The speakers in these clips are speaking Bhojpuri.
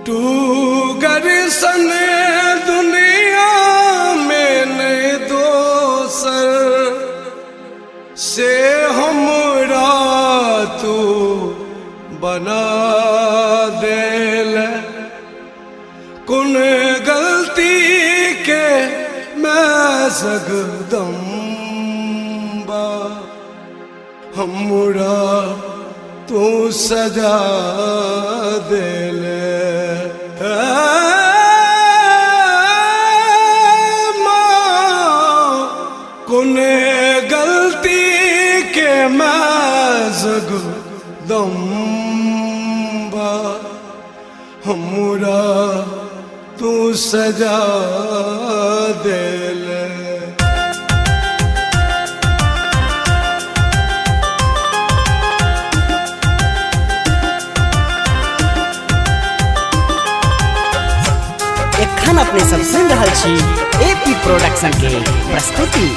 टू गरसन दुनिया में नए दोसर से हमरा तू बना देल कुन गलती के मैं सकदम बा हमरा तू सजा देल कुन गलती के मैं सकदम बा हमरा तू सजा देल एखन अपने सब सुन रहल छी एपी प्रोडक्शन के प्रस्तुति।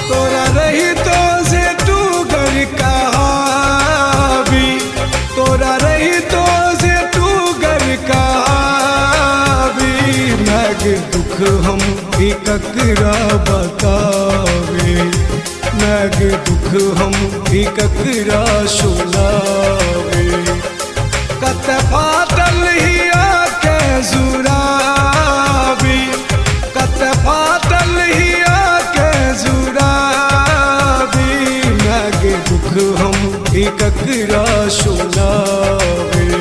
तोरा रही तो से तू घर कहावी, तोरा रही तो से तू घर कहावी। मैग दुख हम भी ककरा बतावे, मैग दुख हम भी ककरा सुनावे। कत फाटल हिया के जुरावी, कत फाटल हिया के जुरावी। मैग दुख हम भी ककरा सुनावे,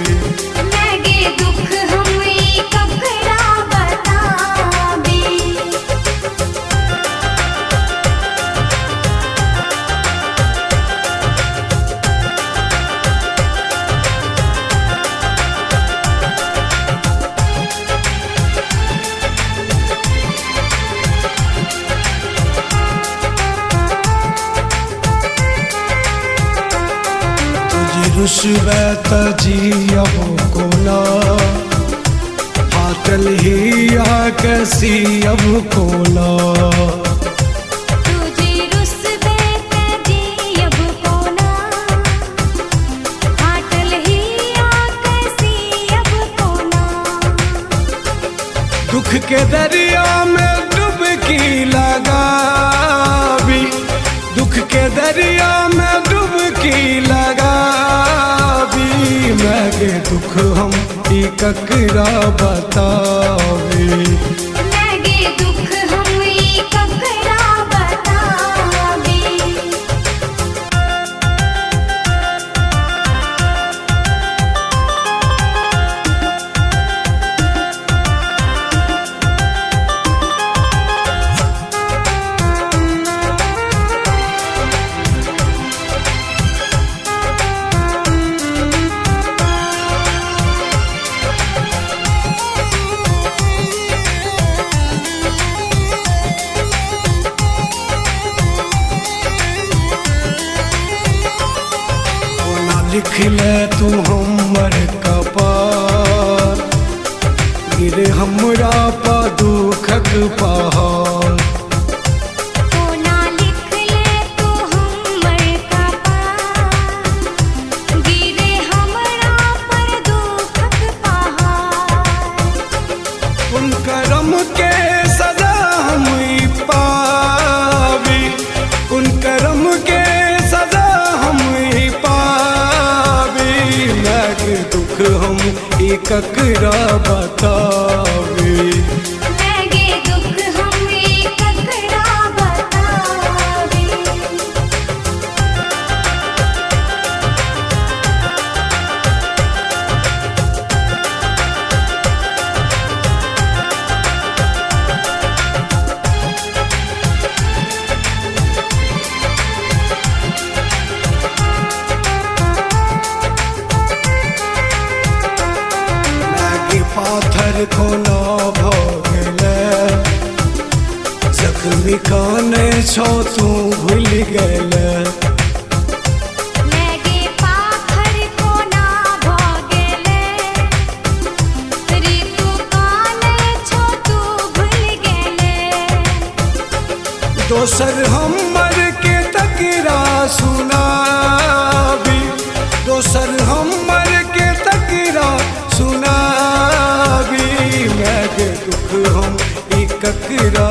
रुसबे तजियब कोना फाटल हिया कैसी अब कोना। तुझे रुसबे तजियब कोना फाटल हिया कैसी अब कोना। दुख के दरिया में डुबकी लगावी, दुख के दरिया में डुबकी लगावी। मैगे दुख हम भी ककरा बतावे, मैगे दुख हम ककरा बतावे। लिख ले तू हमर कपार, गिरे हमरा पा दुखक पहाड़। कोना लिख ले तू हमर कपार, गिरे हमरा पर दुखक पहाड़। उन करम के सजा हम पावी, उन करम के सजा हम पावी। मैग दुख हम ककरा बतावे, मैगे दुख हम ककरा बतावे। पाथर कोना भगले जख्मी काने छो तू भूल गले। मैगे पाथर कोना भगले दोसर हमर के तकरा सुनाबी, दोसर हमर के तकरा सुनाबी। मैं गे दुख हम ई ककरा